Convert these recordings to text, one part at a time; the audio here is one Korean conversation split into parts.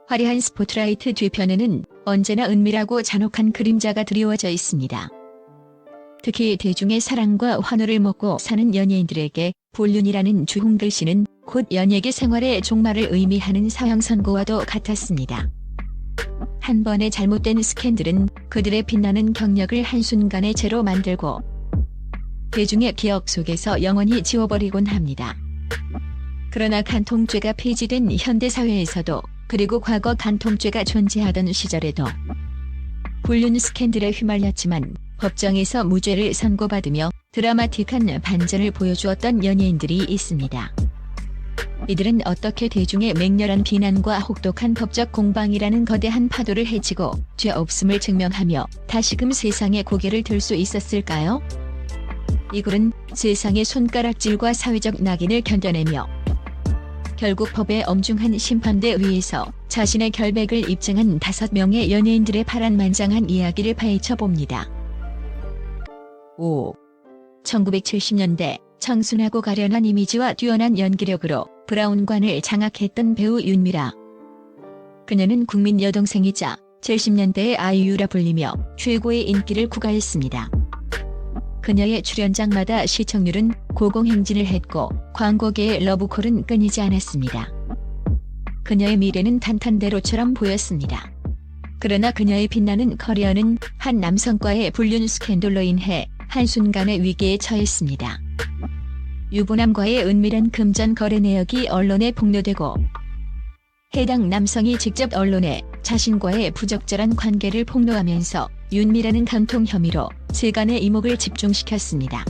화려한 스포트라이트 뒤편에는 언제나 은밀하고 잔혹한 그림자가 드리워져 있습니다. 특히 대중의 사랑과 환호를 먹고 사는 연예인들에게 불륜이라는 주홍글씨는 곧 연예계 생활의 종말을 의미하는 사형 선고와도 같았습니다. 한 번의 잘못된 스캔들은 그들의 빛나는 경력을 한순간에 제로 만들고 대중의 기억 속에서 영원히 지워버리곤 합니다. 그러나 간통죄가 폐지된 현대사회에서도, 그리고 과거 간통죄가 존재하던 시절에도 불륜 스캔들에 휘말렸지만 법정에서 무죄를 선고받으며 드라마틱한 반전을 보여주었던 연예인들이 있습니다. 이들은 어떻게 대중의 맹렬한 비난과 혹독한 법적 공방이라는 거대한 파도를 헤치고 죄 없음을 증명하며 다시금 세상에 고개를 들 수 있었을까요? 이들은 세상의 손가락질과 사회적 낙인을 견뎌내며 결국 법의 엄중한 심판대 위에서 자신의 결백을 입증한 5명의 연예인들의 파란만장한 이야기를 파헤쳐 봅니다. 5. 1970년대 청순하고 가련한 이미지와 뛰어난 연기력으로 브라운관을 장악했던 배우 윤미라. 그녀는 국민 여동생이자 70년대의 아이유라 불리며 최고의 인기를 구가했습니다. 그녀의 출연작마다 시청률은 고공행진을 했고 광고계의 러브콜은 끊이지 않았습니다. 그녀의 미래는 탄탄대로처럼 보였습니다. 그러나 그녀의 빛나는 커리어는 한 남성과의 불륜 스캔들로 인해 한순간의 위기에 처했습니다. 유부남과의 은밀한 금전 거래 내역이 언론에 폭로되고 해당 남성이 직접 언론에 자신과의 부적절한 관계를 폭로하면서 윤미라는 간통 혐의로 세간의 이목을 집중시켰습니다.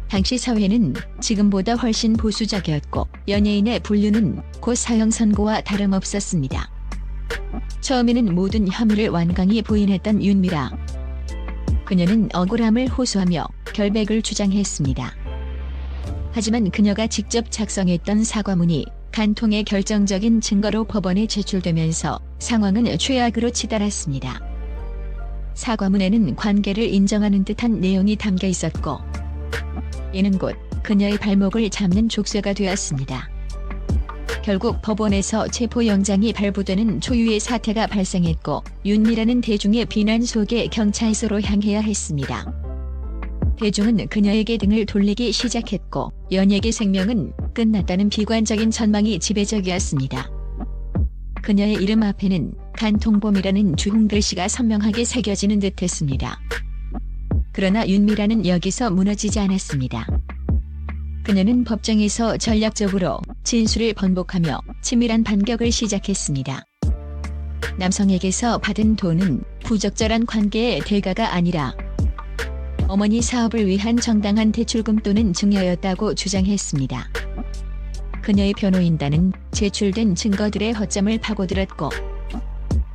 당시 사회는 지금보다 훨씬 보수적이었고 연예인의 불륜은 곧 사형 선고와 다름없었습니다. 처음에는 모든 혐의를 완강히 부인했던 윤미라. 그녀는 억울함을 호소하며 결백을 주장했습니다. 하지만 그녀가 직접 작성했던 사과문이 간통의 결정적인 증거로 법원에 제출되면서 상황은 최악으로 치달았습니다. 사과문에는 관계를 인정하는 듯한 내용이 담겨 있었고 이는 곧 그녀의 발목을 잡는 족쇄가 되었습니다. 결국 법원에서 체포영장이 발부되는 초유의 사태가 발생했고 윤미라는 대중의 비난 속에 경찰서로 향해야 했습니다. 대중은 그녀에게 등을 돌리기 시작했고 연예계 생명은 끝났다는 비관적인 전망이 지배적이었습니다. 그녀의 이름 앞에는 간통범이라는 주홍글씨가 선명하게 새겨지는 듯했습니다. 그러나 윤미라는 여기서 무너지지 않았습니다. 그녀는 법정에서 전략적으로 진술을 번복하며 치밀한 반격을 시작했습니다. 남성에게서 받은 돈은 부적절한 관계의 대가가 아니라 어머니 사업을 위한 정당한 대출금 또는 증여였다고 주장했습니다. 그녀의 변호인단은 제출된 증거들의 허점을 파고들었고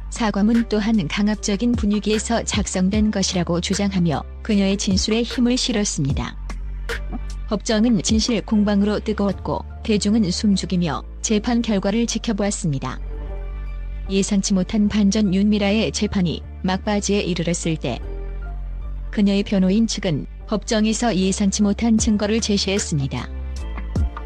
사과문 또한 강압적인 분위기에서 작성된 것이라고 주장하며 그녀의 진술에 힘을 실었습니다. 법정은 진실 공방으로 뜨거웠고 대중은 숨죽이며 재판 결과를 지켜보았습니다. 예상치 못한 반전. 윤미라의 재판이 막바지에 이르렀을 때 그녀의 변호인 측은 법정에서 예상치 못한 증거를 제시했습니다.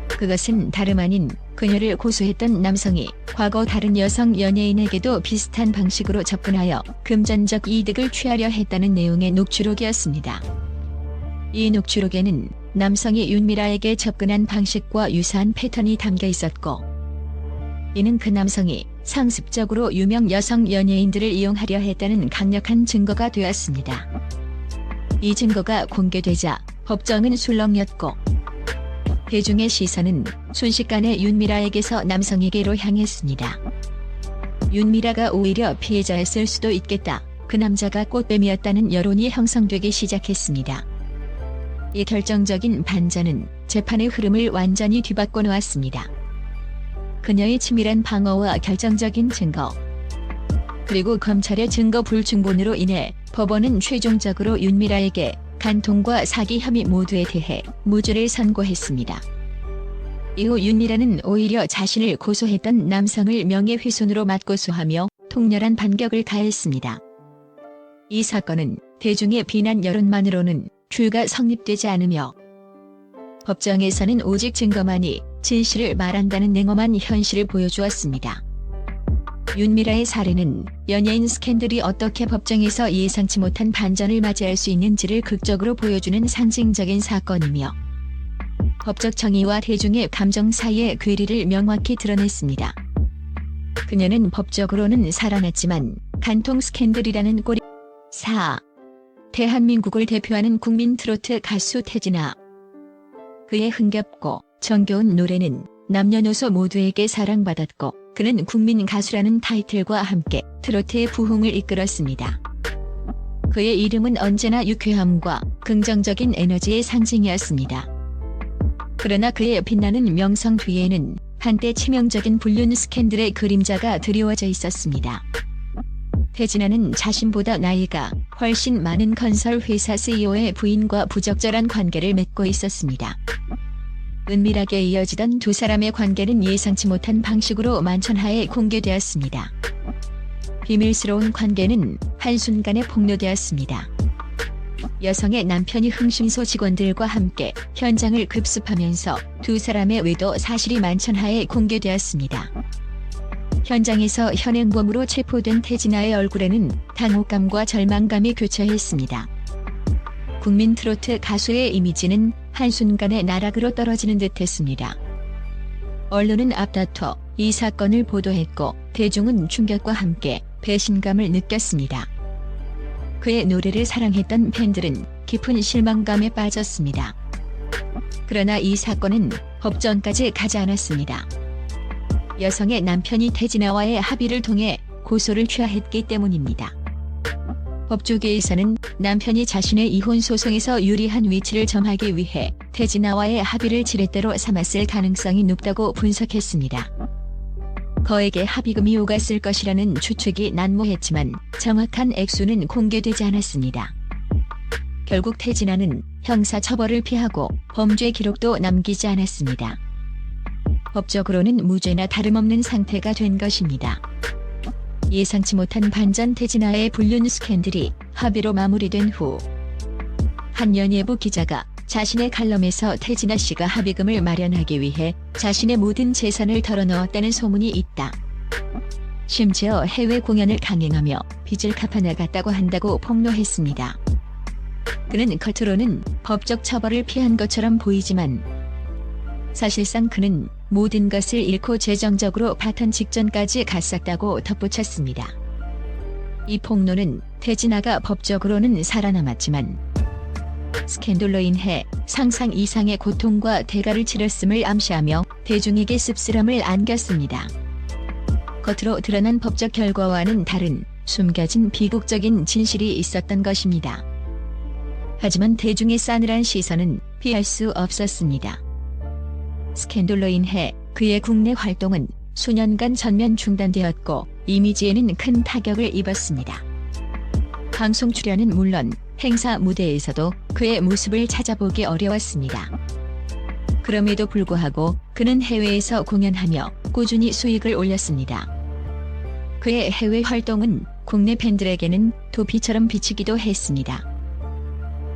그것은 다름 아닌 그녀를 고소했던 남성이 과거 다른 여성 연예인에게도 비슷한 방식으로 접근하여 금전적 이득을 취하려 했다는 내용의 녹취록이었습니다. 이 녹취록에는 남성이 윤미라에게 접근한 방식과 유사한 패턴이 담겨 있었고 이는 그 남성이 상습적으로 유명 여성 연예인들을 이용하려 했다는 강력한 증거가 되었습니다. 이 증거가 공개되자 법정은 술렁였고 대중의 시선은 순식간에 윤미라에게서 남성에게로 향했습니다. 윤미라가 오히려 피해자였을 수도 있겠다. 그 남자가 꽃뱀이었다는 여론이 형성되기 시작했습니다. 이 결정적인 반전은 재판의 흐름을 완전히 뒤바꿔 놓았습니다. 그녀의 치밀한 방어와 결정적인 증거, 그리고 검찰의 증거 불충분으로 인해 법원은 최종적으로 윤미라에게 간통과 사기 혐의 모두에 대해 무죄를 선고했습니다. 이후 윤미라는 오히려 자신을 고소했던 남성을 명예훼손으로 맞고소하며 통렬한 반격을 가했습니다. 이 사건은 대중의 비난 여론만으로는 죄가 성립되지 않으며 법정에서는 오직 증거만이 진실을 말한다는 냉엄한 현실을 보여주었습니다. 윤미라의 사례는 연예인 스캔들이 어떻게 법정에서 예상치 못한 반전을 맞이할 수 있는지를 극적으로 보여주는 상징적인 사건이며 법적 정의와 대중의 감정 사이의 괴리를 명확히 드러냈습니다. 그녀는 법적으로는 살아났지만 간통 스캔들이라는 꼴이 4. 대한민국을 대표하는 국민 트로트 가수 태진아. 그의 흥겹고 정겨운 노래는 남녀노소 모두에게 사랑받았고 그는 국민 가수라는 타이틀과 함께 트로트의 부흥을 이끌었습니다. 그의 이름은 언제나 유쾌함과 긍정적인 에너지의 상징이었습니다. 그러나 그의 빛나는 명성 뒤에는 한때 치명적인 불륜 스캔들의 그림자가 드리워져 있었습니다. 태진아는 자신보다 나이가 훨씬 많은 건설 회사 CEO의 부인과 부적절한 관계를 맺고 있었습니다. 은밀하게 이어지던 두 사람의 관계는 예상치 못한 방식으로 만천하에 공개되었습니다. 비밀스러운 관계는 한순간에 폭로되었습니다. 여성의 남편이 흥신소 직원들과 함께 현장을 급습하면서 두 사람의 외도 사실이 만천하에 공개되었습니다. 현장에서 현행범으로 체포된 태진아의 얼굴에는 당혹감과 절망감이 교차했습니다. 국민 트로트 가수의 이미지는 한순간에 나락으로 떨어지는 듯했습니다. 언론은 앞다퉈 이 사건을 보도했고 대중은 충격과 함께 배신감을 느꼈습니다. 그의 노래를 사랑했던 팬들은 깊은 실망감에 빠졌습니다. 그러나 이 사건은 법정까지 가지 않았습니다. 여성의 남편이 태진아와의 합의를 통해 고소를 취하했기 때문입니다. 법조계에서는 남편이 자신의 이혼 소송에서 유리한 위치를 점하기 위해 태진아와의 합의를 지렛대로 삼았을 가능성이 높다고 분석했습니다. 거액의 합의금이 오갔을 것이라는 추측이 난무했지만 정확한 액수는 공개되지 않았습니다. 결국 태진아는 형사처벌을 피하고 범죄 기록도 남기지 않았습니다. 법적으로는 무죄나 다름없는 상태가 된 것입니다. 예상치 못한 반전. 태진아의 불륜 스캔들이 합의로 마무리된 후 한 연예부 기자가 자신의 칼럼에서 태진아 씨가 합의금을 마련하기 위해 자신의 모든 재산을 털어넣었다는 소문이 있다. 심지어 해외 공연을 강행하며 빚을 갚아나갔다고 한다고 폭로했습니다. 그는 겉으로는 법적 처벌을 피한 것처럼 보이지만 사실상 그는 모든 것을 잃고 재정적으로 파탄 직전까지 갔었다고 덧붙였습니다. 이 폭로는 태진아가 법적으로는 살아남았지만 스캔들로 인해 상상 이상의 고통과 대가를 치렀음을 암시하며 대중에게 씁쓸함을 안겼습니다. 겉으로 드러난 법적 결과와는 다른 숨겨진 비극적인 진실이 있었던 것입니다. 하지만 대중의 싸늘한 시선은 피할 수 없었습니다. 스캔들로 인해 그의 국내 활동은 수년간 전면 중단되었고 이미지에는 큰 타격을 입었습니다. 방송 출연은 물론 행사 무대에서도 그의 모습을 찾아보기 어려웠습니다. 그럼에도 불구하고 그는 해외에서 공연하며 꾸준히 수익을 올렸습니다. 그의 해외 활동은 국내 팬들에게는 도피처럼 비치기도 했습니다.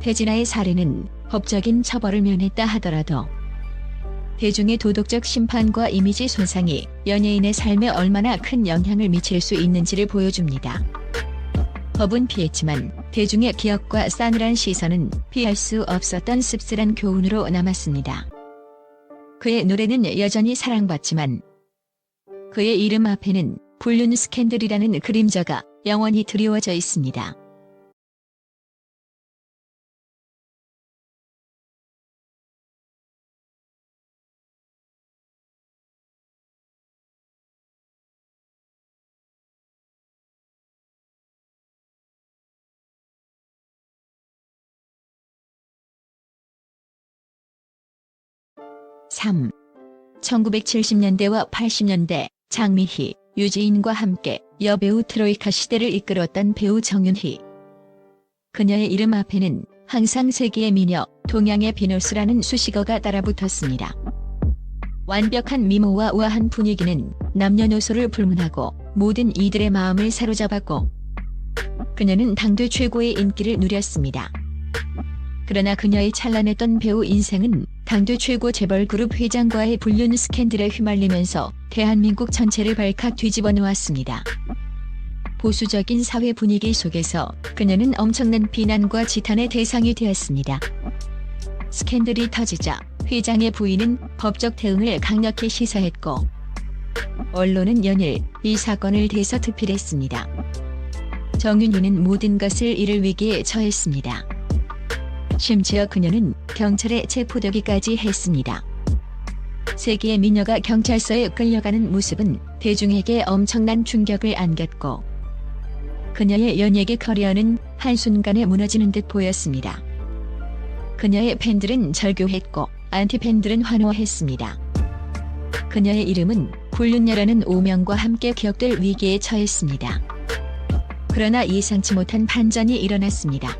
태진아의 사례는 법적인 처벌을 면했다 하더라도 대중의 도덕적 심판과 이미지 손상이 연예인의 삶에 얼마나 큰 영향을 미칠 수 있는지를 보여줍니다. 법은 피했지만 대중의 기억과 싸늘한 시선은 피할 수 없었던 씁쓸한 교훈으로 남았습니다. 그의 노래는 여전히 사랑받지만 그의 이름 앞에는 불륜 스캔들이라는 그림자가 영원히 드리워져 있습니다. (3) 1970년대와 80년대 장미희, 유지인과 함께 여배우 트로이카 시대를 이끌었던 배우 정윤희. 그녀의 이름 앞에는 항상 세기의 미녀, 동양의 비너스라는 수식어가 따라붙었습니다. 완벽한 미모와 우아한 분위기는 남녀노소를 불문하고 모든 이들의 마음을 사로잡았고 그녀는 당대 최고의 인기를 누렸습니다. 그러나 그녀의 찬란했던 배우 인생은 당대 최고 재벌 그룹 회장과의 불륜 스캔들에 휘말리면서 대한민국 전체를 발칵 뒤집어 놓았습니다. 보수적인 사회 분위기 속에서 그녀는 엄청난 비난과 지탄의 대상이 되었습니다. 스캔들이 터지자 회장의 부인은 법적 대응을 강력히 시사했고, 언론은 연일 이 사건을 대서특필했습니다. 정윤희는 모든 것을 잃을 위기에 처했습니다. 심지어 그녀는 경찰에 체포되기까지 했습니다. 세계의 미녀가 경찰서에 끌려가는 모습은 대중에게 엄청난 충격을 안겼고, 그녀의 연예계 커리어는 한순간에 무너지는 듯 보였습니다. 그녀의 팬들은 절규했고 안티팬들은 환호했습니다. 그녀의 이름은 불륜녀라는 오명과 함께 기억될 위기에 처했습니다. 그러나 예상치 못한 반전이 일어났습니다.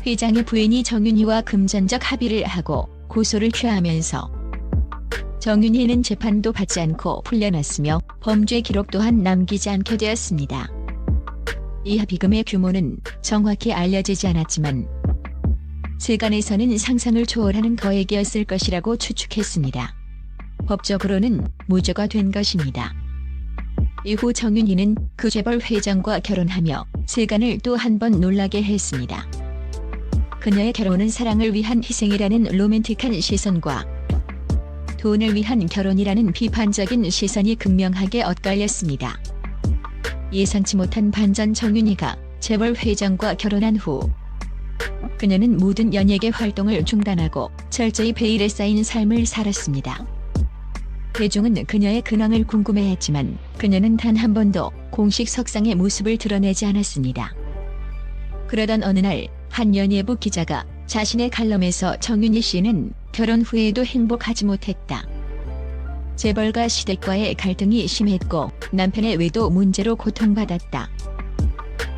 회장의 부인이 정윤희와 금전적 합의를 하고 고소를 취하하면서 정윤희는 재판도 받지 않고 풀려났으며 범죄 기록 또한 남기지 않게 되었습니다. 이 합의금의 규모는 정확히 알려지지 않았지만 세간에서는 상상을 초월하는 거액이었을 것이라고 추측했습니다. 법적으로는 무죄가 된 것입니다. 이후 정윤희는 그 재벌 회장과 결혼하며 세간을 또 한 번 놀라게 했습니다. 그녀의 결혼은 사랑을 위한 희생이라는 로맨틱한 시선과 돈을 위한 결혼이라는 비판적인 시선이 극명하게 엇갈렸습니다. 예상치 못한 반전. 정윤희가 재벌 회장과 결혼한 후 그녀는 모든 연예계 활동을 중단하고 철저히 베일에 쌓인 삶을 살았습니다. 대중은 그녀의 근황을 궁금해했지만 그녀는 단 한 번도 공식 석상의 모습을 드러내지 않았습니다. 그러던 어느 날 한 연예부 기자가 자신의 칼럼에서 정윤희 씨는 결혼 후에도 행복하지 못했다, 재벌과 시댁과의 갈등이 심했고 남편의 외도 문제로 고통받았다,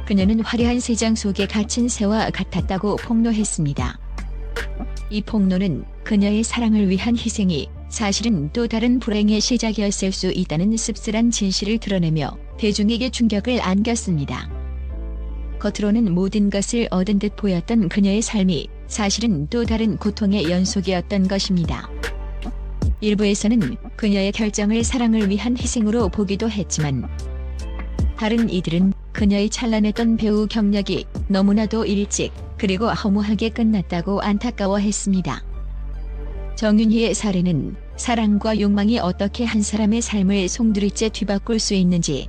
그녀는 화려한 세상 속에 갇힌 새와 같았다고 폭로했습니다. 이 폭로는 그녀의 사랑을 위한 희생이 사실은 또 다른 불행의 시작이었을 수 있다는 씁쓸한 진실을 드러내며 대중에게 충격을 안겼습니다. 겉으로는 모든 것을 얻은 듯 보였던 그녀의 삶이 사실은 또 다른 고통의 연속이었던 것입니다. 일부에서는 그녀의 결정을 사랑을 위한 희생으로 보기도 했지만 다른 이들은 그녀의 찬란했던 배우 경력이 너무나도 일찍 그리고 허무하게 끝났다고 안타까워했습니다. 정윤희의 사례는 사랑과 욕망이 어떻게 한 사람의 삶을 송두리째 뒤바꿀 수 있는지,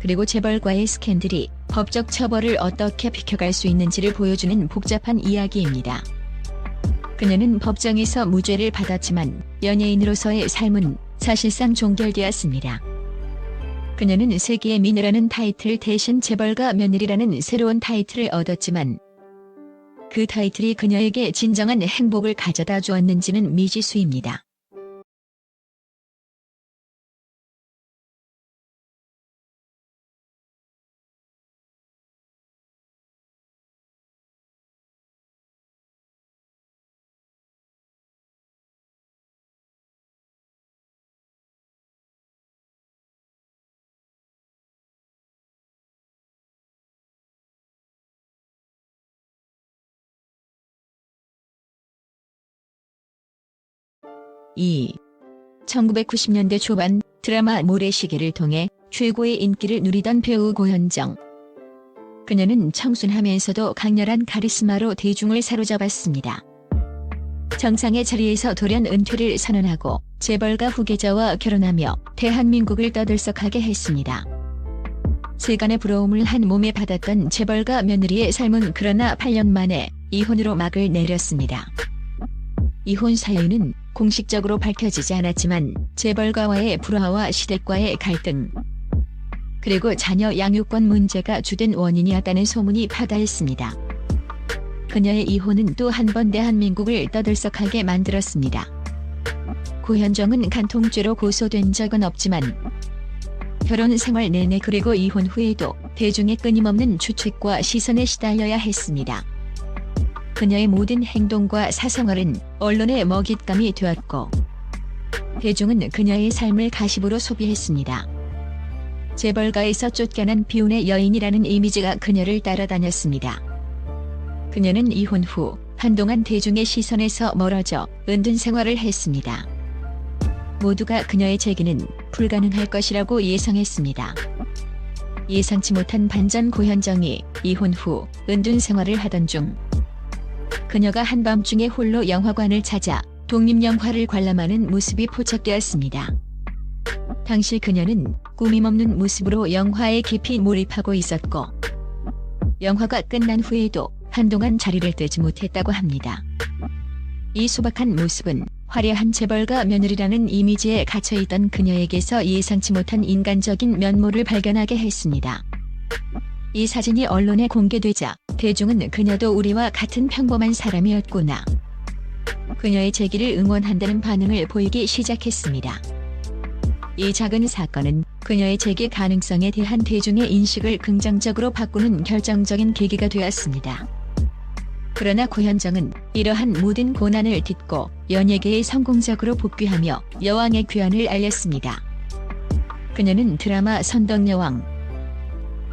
그리고 재벌과의 스캔들이 법적 처벌을 어떻게 비켜갈 수 있는지를 보여주는 복잡한 이야기입니다. 그녀는 법정에서 무죄를 받았지만 연예인으로서의 삶은 사실상 종결되었습니다. 그녀는 세계의 미녀라는 타이틀 대신 재벌가 며느리라는 새로운 타이틀을 얻었지만 그 타이틀이 그녀에게 진정한 행복을 가져다 주었는지는 미지수입니다. 이 1990년대 초반 드라마 모래시계를 통해 최고의 인기를 누리던 배우 고현정. 그녀는 청순하면서도 강렬한 카리스마로 대중을 사로잡았습니다. 정상의 자리에서 돌연 은퇴를 선언하고 재벌가 후계자와 결혼하며 대한민국을 떠들썩하게 했습니다. 세간의 부러움을 한 몸에 받았던 재벌가 며느리의 삶은 그러나 8년 만에 이혼으로 막을 내렸습니다. 이혼 사유는 공식적으로 밝혀지지 않았지만 재벌가와의 불화와 시댁과의 갈등, 그리고 자녀 양육권 문제가 주된 원인이었다는 소문이 파다했습니다. 그녀의 이혼은 또 한 번 대한민국을 떠들썩하게 만들었습니다. 고현정은 간통죄로 고소된 적은 없지만 결혼 생활 내내 그리고 이혼 후에도 대중의 끊임없는 추측과 시선에 시달려야 했습니다. 그녀의 모든 행동과 사생활은 언론의 먹잇감이 되었고 대중은 그녀의 삶을 가십으로 소비했습니다. 재벌가에서 쫓겨난 비운의 여인이라는 이미지가 그녀를 따라다녔습니다. 그녀는 이혼 후 한동안 대중의 시선에서 멀어져 은둔 생활을 했습니다. 모두가 그녀의 재기는 불가능할 것이라고 예상했습니다. 예상치 못한 반전. 고현정이 이혼 후 은둔 생활을 하던 중 그녀가 한밤중에 홀로 영화관을 찾아 독립영화를 관람하는 모습이 포착되었습니다. 당시 그녀는 꾸밈없는 모습으로 영화에 깊이 몰입하고 있었고 영화가 끝난 후에도 한동안 자리를 뜨지 못했다고 합니다. 이 소박한 모습은 화려한 재벌가 며느리라는 이미지에 갇혀있던 그녀에게서 예상치 못한 인간적인 면모를 발견하게 했습니다. 이 사진이 언론에 공개되자 대중은 그녀도 우리와 같은 평범한 사람이었구나, 그녀의 재기를 응원한다는 반응을 보이기 시작했습니다. 이 작은 사건은 그녀의 재기 가능성에 대한 대중의 인식을 긍정적으로 바꾸는 결정적인 계기가 되었습니다. 그러나 고현정은 이러한 모든 고난을 딛고 연예계에 성공적으로 복귀하며 여왕의 귀환을 알렸습니다. 그녀는 드라마 선덕여왕,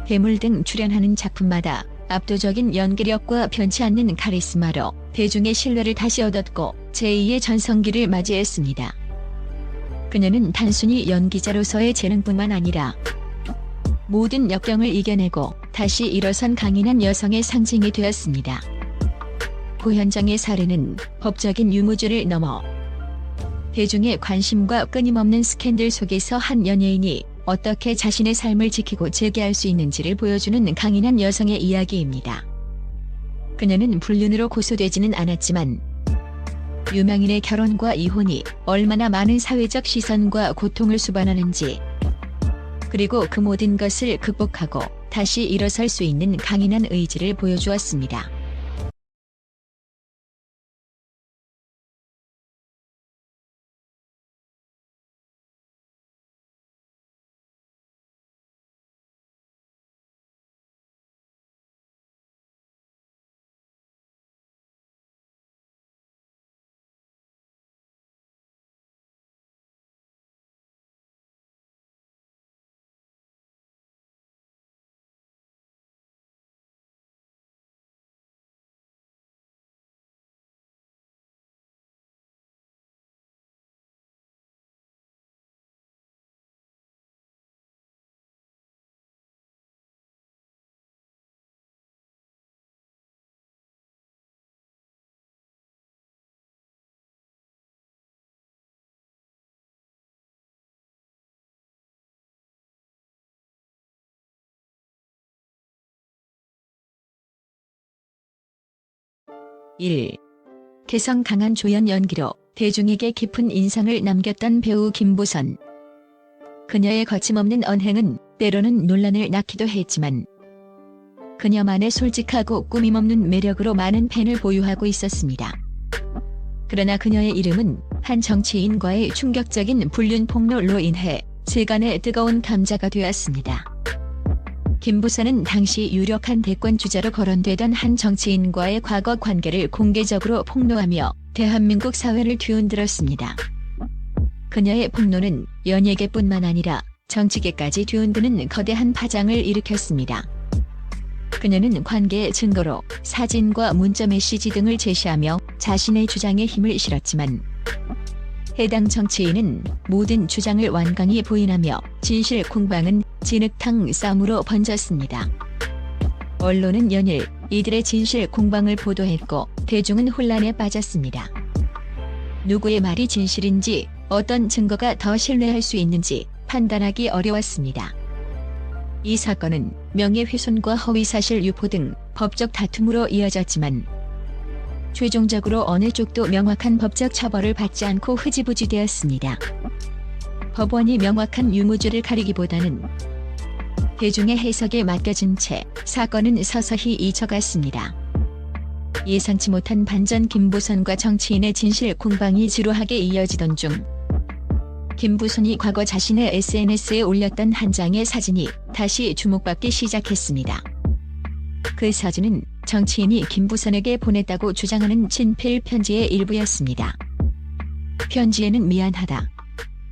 괴물 등 출연하는 작품마다 압도적인 연기력과 변치 않는 카리스마로 대중의 신뢰를 다시 얻었고 제2의 전성기를 맞이했습니다. 그녀는 단순히 연기자로서의 재능뿐만 아니라 모든 역경을 이겨내고 다시 일어선 강인한 여성의 상징이 되었습니다. 고현정의 사례는 법적인 유무죄를 넘어 대중의 관심과 끊임없는 스캔들 속에서 한 연예인이 어떻게 자신의 삶을 지키고 재기할 수 있는지를 보여주는 강인한 여성의 이야기입니다. 그녀는 불륜으로 고소되지는 않았지만 유명인의 결혼과 이혼이 얼마나 많은 사회적 시선과 고통을 수반하는지, 그리고 그 모든 것을 극복하고 다시 일어설 수 있는 강인한 의지를 보여주었습니다. (1) 개성 강한 조연 연기로 대중에게 깊은 인상을 남겼던 배우 김보선. 그녀의 거침없는 언행은 때로는 논란을 낳기도 했지만 그녀만의 솔직하고 꾸밈없는 매력으로 많은 팬을 보유하고 있었습니다. 그러나 그녀의 이름은 한 정치인과의 충격적인 불륜 폭로로 인해 세간의 뜨거운 감자가 되었습니다. 김보선은 당시 유력한 대권 주자로 거론되던 한 정치인과의 과거 관계를 공개적으로 폭로하며 대한민국 사회를 뒤흔들었습니다. 그녀의 폭로는 연예계뿐만 아니라 정치계까지 뒤흔드는 거대한 파장을 일으켰습니다. 그녀는 관계의 증거로 사진과 문자 메시지 등을 제시하며 자신의 주장에 힘을 실었지만 해당 정치인은 모든 주장을 완강히 부인하며 진실 공방은 진흙탕 싸움으로 번졌습니다. 언론은 연일 이들의 진실 공방을 보도했고 대중은 혼란에 빠졌습니다. 누구의 말이 진실인지, 어떤 증거가 더 신뢰할 수 있는지 판단하기 어려웠습니다. 이 사건은 명예훼손과 허위사실 유포 등 법적 다툼으로 이어졌지만 최종적으로 어느 쪽도 명확한 법적 처벌을 받지 않고 흐지부지 되었습니다. 법원이 명확한 유무죄를 가리기보다는 대중의 해석에 맡겨진 채 사건은 서서히 잊혀갔습니다. 예상치 못한 반전. 김보선과 정치인의 진실 공방이 지루하게 이어지던 중 김보선이 과거 자신의 SNS에 올렸던 한 장의 사진이 다시 주목받기 시작했습니다. 그 사진은 정치인이 김보선에게 보냈다고 주장하는 친필 편지의 일부였습니다. 편지에는 "미안하다.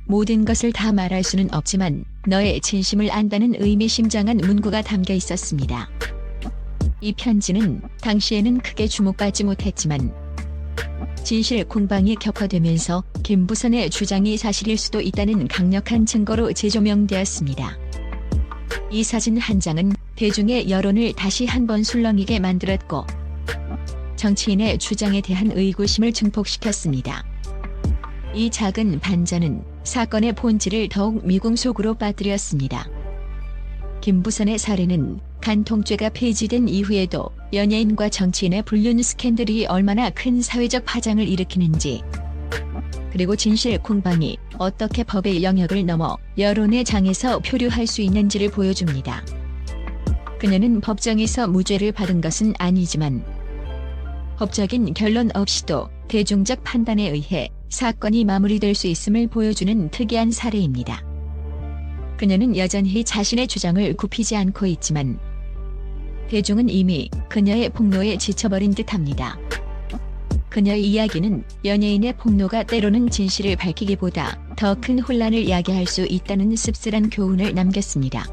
모든 것을 다 말할 수는 없지만 너의 진심을 안다는 의미심장한 문구가 담겨 있었습니다. 이 편지는 당시에는 크게 주목받지 못했지만 진실 공방이 격화되면서 김부선의 주장이 사실일 수도 있다는 강력한 증거로 재조명되었습니다. 이 사진 한 장은 대중의 여론을 다시 한번 술렁이게 만들었고 정치인의 주장에 대한 의구심을 증폭시켰습니다. 이 작은 반전은 사건의 본질을 더욱 미궁속으로 빠뜨렸습니다. 김부선의 살해는 간통죄가 폐지된 이후에도 연예인과 정치인의 불륜 스캔들이 얼마나 큰 사회적 파장을 일으키는지, 그리고 진실 공방이 어떻게 법의 영역을 넘어 여론의 장에서 표류할 수 있는지를 보여줍니다. 그녀는 법정에서 무죄를 받은 것은 아니지만 법적인 결론 없이도 대중적 판단에 의해 사건이 마무리될 수 있음을 보여주는 특이한 사례입니다. 그녀는 여전히 자신의 주장을 굽히지 않고 있지만 대중은 이미 그녀의 폭로에 지쳐버린 듯합니다. 그녀의 이야기는 연예인의 폭로가 때로는 진실을 밝히기보다 더 큰 혼란을 야기할 수 있다는 씁쓸한 교훈을 남겼습니다.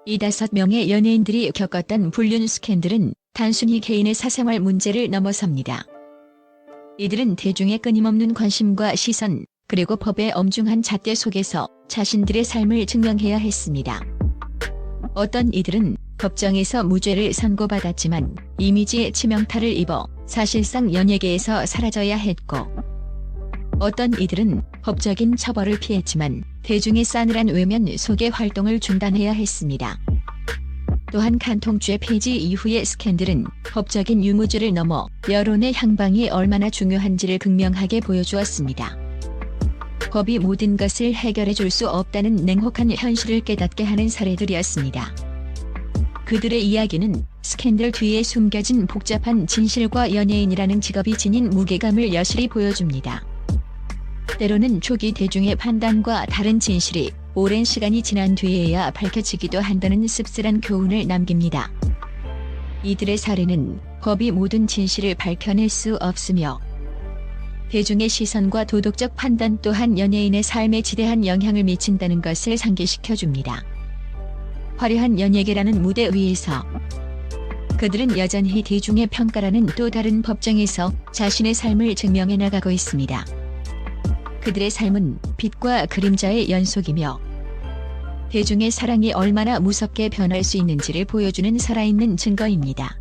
이 5명의 연예인들이 겪었던 불륜 스캔들은 단순히 개인의 사생활 문제를 넘어섭니다. 이들은 대중의 끊임없는 관심과 시선, 그리고 법의 엄중한 잣대 속에서 자신들의 삶을 증명해야 했습니다. 어떤 이들은 법정에서 무죄를 선고받았지만 이미지의 치명타를 입어 사실상 연예계에서 사라져야 했고, 어떤 이들은 법적인 처벌을 피했지만 대중의 싸늘한 외면 속에 활동을 중단해야 했습니다. 또한 간통죄 폐지 이후의 스캔들은 법적인 유무죄를 넘어 여론의 향방이 얼마나 중요한지를 극명하게 보여주었습니다. 법이 모든 것을 해결해 줄 수 없다는 냉혹한 현실을 깨닫게 하는 사례들이었습니다. 그들의 이야기는 스캔들 뒤에 숨겨진 복잡한 진실과 연예인이라는 직업이 지닌 무게감을 여실히 보여줍니다. 때로는 초기 대중의 판단과 다른 진실이 오랜 시간이 지난 뒤에야 밝혀지기도 한다는 씁쓸한 교훈을 남깁니다. 이들의 사례는 법이 모든 진실을 밝혀낼 수 없으며 대중의 시선과 도덕적 판단 또한 연예인의 삶에 지대한 영향을 미친다는 것을 상기시켜줍니다. 화려한 연예계라는 무대 위에서 그들은 여전히 대중의 평가라는 또 다른 법정에서 자신의 삶을 증명해 나가고 있습니다. 그들의 삶은 빛과 그림자의 연속이며 대중의 사랑이 얼마나 무섭게 변할 수 있는지를 보여주는 살아있는 증거입니다.